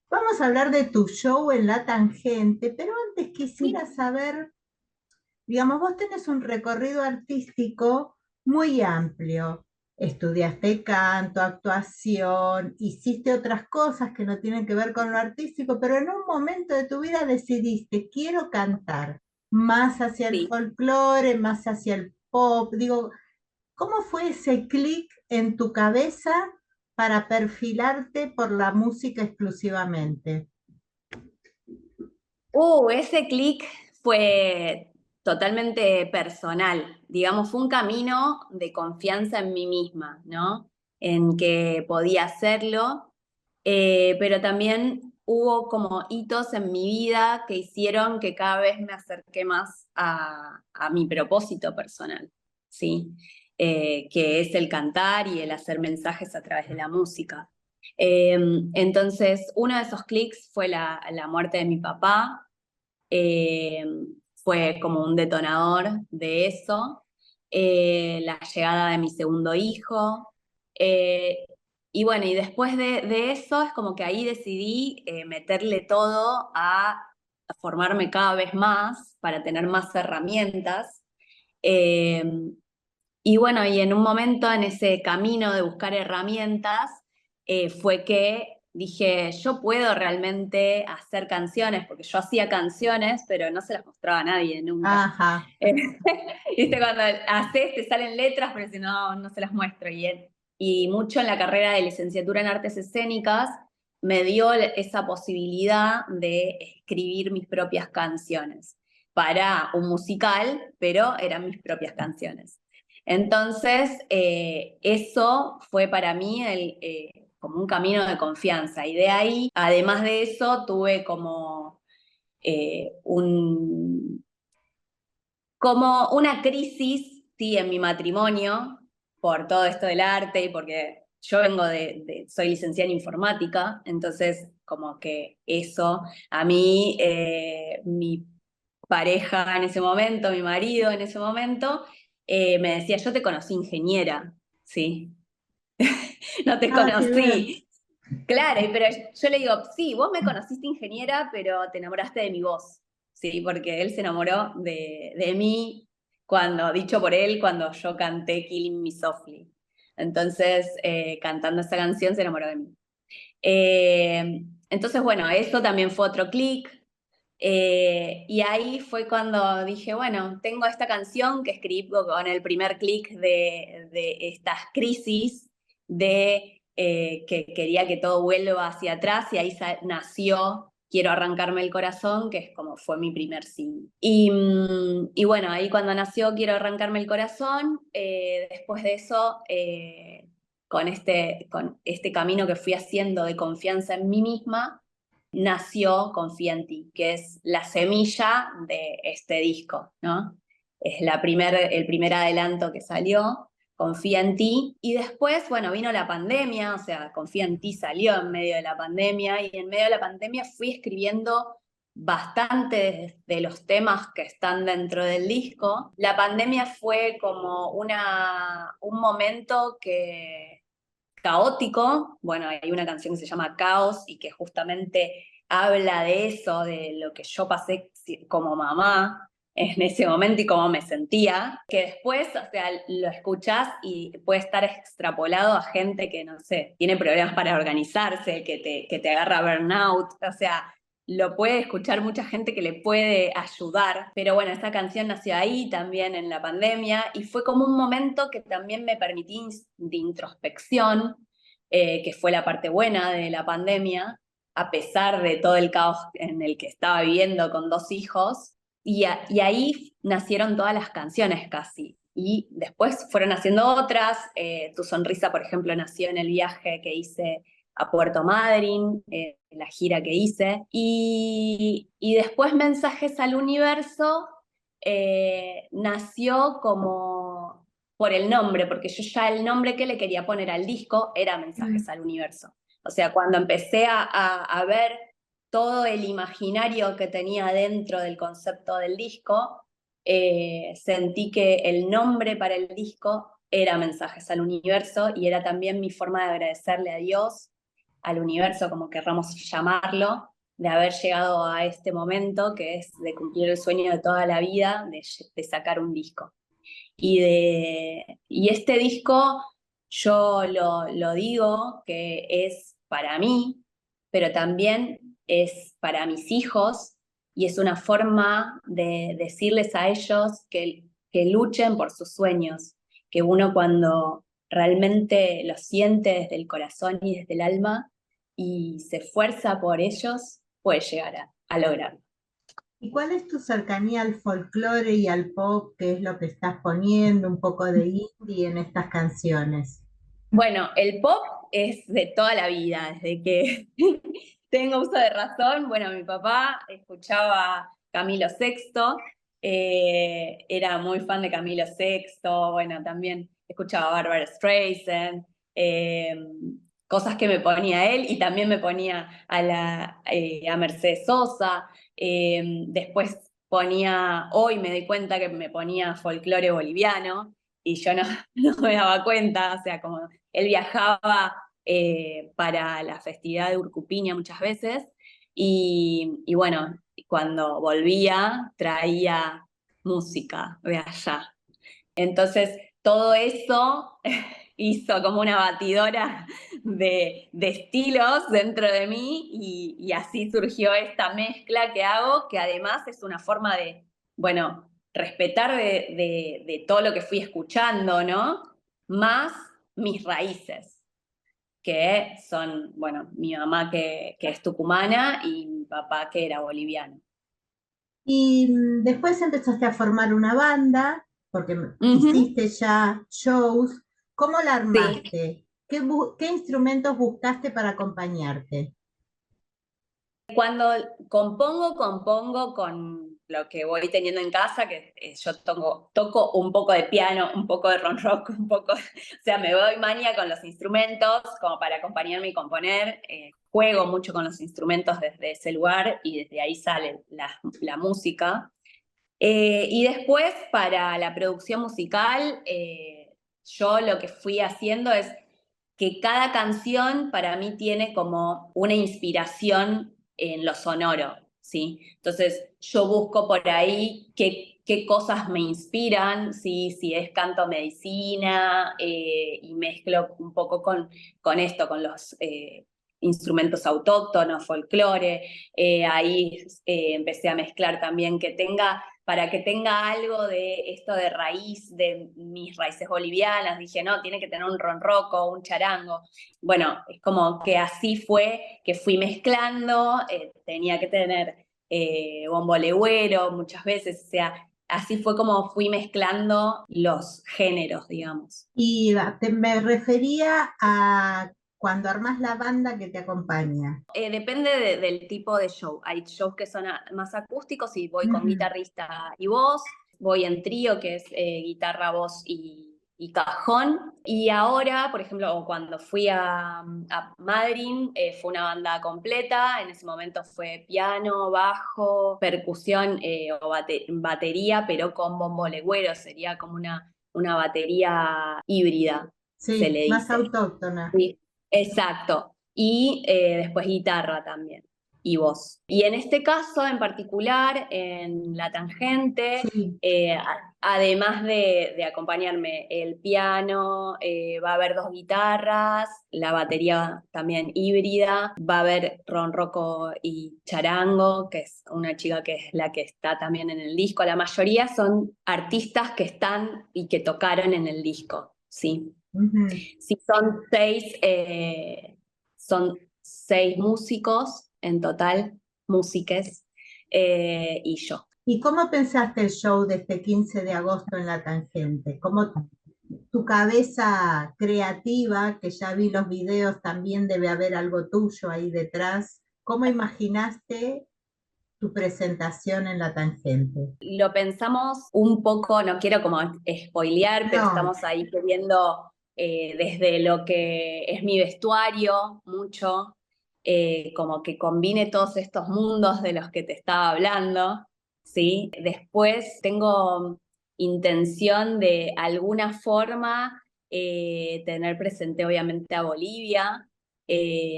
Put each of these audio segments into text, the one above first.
Vamos a hablar de tu show en La Tangente, pero antes quisiera Sí, saber, digamos, vos tenés un recorrido artístico muy amplio. Estudiaste canto, actuación, hiciste otras cosas que no tienen que ver con lo artístico, pero en un momento de tu vida decidiste, quiero cantar más hacia el sí. folclore, más hacia el pop. Digo, ¿cómo fue ese clic en tu cabeza para perfilarte por la música exclusivamente? Ese clic fue totalmente personal. Digamos, fue un camino de confianza en mí misma, ¿no? En que podía hacerlo, pero también hubo como hitos en mi vida que hicieron que cada vez me acerqué más a mi propósito personal, ¿sí? Que es el cantar y el hacer mensajes a través de la música. Eh, entonces, uno de esos clics fue la muerte de mi papá. eh, Fue como un detonador de eso. La llegada de mi segundo hijo. eh, y bueno, y después de eso es como que ahí decidí meterle todo a formarme cada vez más para tener más herramientas. Eh, y bueno, y en un momento en ese camino de buscar herramientas, fue que dije, yo puedo realmente hacer canciones, porque yo hacía canciones, pero no se las mostraba a nadie nunca. Ajá. Eh, Viste, cuando haces, te salen letras, pero si no, no se las muestro. Y mucho en la carrera de licenciatura en artes escénicas me dio esa posibilidad de escribir mis propias canciones para un musical, pero eran mis propias canciones. Entonces, eso fue para mí como un camino de confianza. Y de ahí, además de eso, tuve un, como una crisis, sí, en mi matrimonio, por todo esto del arte y porque yo vengo soy licenciada en informática, entonces como que eso, a mí, mi pareja en ese momento, mi marido en ese momento, me decía, yo te conocí ingeniera, ¿sí? No te Ah, qué bien. conocí. Claro, pero yo le digo, sí, vos me conociste ingeniera, pero te enamoraste de mi voz, sí, porque él se enamoró de mí cuando, dicho por él, cuando yo canté Killing Me Softly. Entonces, cantando esa canción se enamoró de mí. Entonces, bueno, eso también fue otro clic. Y ahí fue cuando dije, bueno, tengo esta canción que escribí con el primer clic de estas crisis, de que quería que todo vuelva hacia atrás, y ahí nació Quiero arrancarme el corazón, que es como fue mi primer single. Y bueno, ahí cuando nació Quiero arrancarme el corazón, después de eso, con este camino que fui haciendo de confianza en mí misma, nació Confía en ti, que es la semilla de este disco, ¿no? Es el primer adelanto que salió, Confía en ti, y después, bueno, vino la pandemia, o sea, Confía en ti salió en medio de la pandemia, y en medio de la pandemia fui escribiendo bastante de los temas que están dentro del disco. La pandemia fue como un momento caótico. Bueno, hay una canción que se llama Caos y que justamente habla de eso, de lo que yo pasé como mamá en ese momento y cómo me sentía, que después, o sea, lo escuchás y puede estar extrapolado a gente que, no sé, tiene problemas para organizarse, que te agarra burnout, o sea, lo puede escuchar mucha gente que le puede ayudar, pero bueno, esta canción nació ahí también en la pandemia y fue como un momento que también me permití de introspección, que fue la parte buena de la pandemia, a pesar de todo el caos en el que estaba viviendo con dos hijos, y ahí nacieron todas las canciones casi. Y después fueron haciendo otras. Tu sonrisa, por ejemplo, nació en el viaje que hice a Puerto Madryn, la gira que hice. Y después Mensajes al Universo nació como por el nombre, porque yo ya el nombre que le quería poner al disco era Mensajes Mm. al Universo. O sea, cuando empecé a ver todo el imaginario que tenía dentro del concepto del disco, sentí que el nombre para el disco era Mensajes al Universo y era también mi forma de agradecerle a Dios al universo, como querramos llamarlo, de haber llegado a este momento, que es de cumplir el sueño de toda la vida, de sacar un disco. Y este disco yo lo digo que es para mí, pero también es para mis hijos y es una forma de decirles a ellos que luchen por sus sueños, que uno cuando realmente lo siente desde el corazón y desde el alma y se esfuerza por ellos, puede llegar a lograrlo. ¿Y cuál es tu cercanía al folclore y al pop? ¿Qué es lo que estás poniendo? Un poco de indie en estas canciones. Bueno, el pop es de toda la vida, desde que tengo uso de razón. Bueno, mi papá escuchaba Camilo Sexto, era muy fan de Camilo Sexto, bueno, también escuchaba Barbara Streisand, eh, cosas que me ponía él y también me ponía a Mercedes Sosa. Después hoy me doy cuenta que me ponía folclore boliviano y yo no, no me daba cuenta, o sea, como él viajaba para la festividad de Urcupiña muchas veces y bueno, cuando volvía traía música de allá. Entonces, todo eso hizo como una batidora de estilos dentro de mí y así surgió esta mezcla que hago, que además es una forma de, bueno, respetar de todo lo que fui escuchando, ¿no? Más mis raíces, que son, bueno, mi mamá que es tucumana y mi papá que era boliviano. Y después empezaste a formar una banda, porque Ujú, hiciste ya shows. ¿Cómo la sí. armaste? ¿Qué instrumentos buscaste para acompañarte? Cuando compongo con lo que voy teniendo en casa, que yo toco un poco de piano, un poco de rock rock, un poco, o sea, me doy manía con los instrumentos como para acompañarme y componer. Juego mucho con los instrumentos desde ese lugar y desde ahí sale la música. Y después, para la producción musical, yo lo que fui haciendo es que cada canción para mí tiene como una inspiración en lo sonoro, ¿sí? Entonces yo busco por ahí qué cosas me inspiran, ¿sí? Si es canto medicina, y mezclo un poco con esto, con los instrumentos autóctonos, folclore. Ahí empecé a mezclar también para que tenga algo de esto de raíz, de mis raíces bolivianas. Dije, no, tiene que tener un ronroco, un charango. Bueno, es como que así fue, que fui mezclando, tenía que tener bombo legüero muchas veces, o sea, así fue como fui mezclando los géneros, digamos. Y me refería a cuando armas la banda que te acompaña. Depende del tipo de show. Hay shows que son más acústicos y voy con Ujú. guitarrista y voz. Voy en trío, que es guitarra, voz y cajón. Y ahora, por ejemplo, cuando fui a Madrid, fue una banda completa. En ese momento fue piano, bajo, percusión o batería, pero con bombo legüero. Sería como una batería híbrida, se Sí, le más dice. autóctona. Sí, exacto. Y después guitarra también. Y voz. Y en este caso en particular, en La Tangente, Sí. además de acompañarme el piano, va a haber dos guitarras, la batería también híbrida, va a haber ronroco y charango, que es una chica que es la que está también en el disco. La mayoría son artistas que están y que tocaron en el disco, sí. Ujú. Si son seis músicos en total, músiques, y yo. ¿Y cómo pensaste el show de este 15 de agosto en La Tangente? ¿Cómo tu cabeza creativa, que ya vi los videos, también debe haber algo tuyo ahí detrás? ¿Cómo imaginaste tu presentación en La Tangente? Lo pensamos un poco, no quiero como spoilear, pero No, estamos ahí queriendo desde lo que es mi vestuario, mucho, como que combine todos estos mundos de los que te estaba hablando, ¿sí? Después tengo intención de alguna forma tener presente obviamente a Bolivia,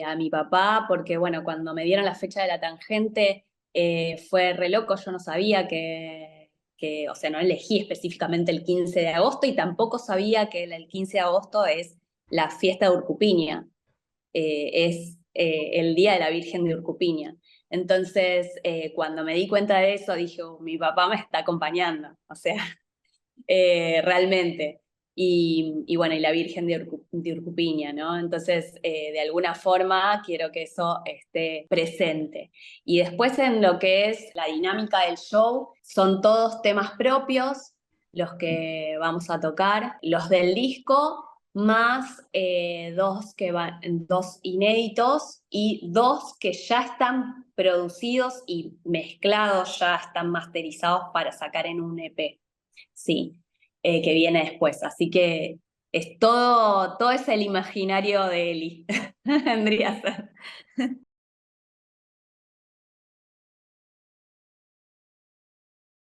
a mi papá, porque bueno, cuando me dieron la fecha de la tangente fue re loco, yo no sabía o sea, no elegí específicamente el 15 de agosto y tampoco sabía que el 15 de agosto es la fiesta de Urcupiña, es el Día de la Virgen de Urcupiña. Entonces, cuando me di cuenta de eso, dije, "Oh, mi papá me está acompañando, o sea, realmente. Y bueno, y la Virgen de Urcupiña, ¿no? Entonces, de alguna forma quiero que eso esté presente. Y después en lo que es la dinámica del show, son todos temas propios los que vamos a tocar, los del disco, más dos inéditos y dos que ya están producidos y mezclados, ya están masterizados para sacar en un EP. Sí, que viene después. Así que es todo es el imaginario de Eli, vendría a ser.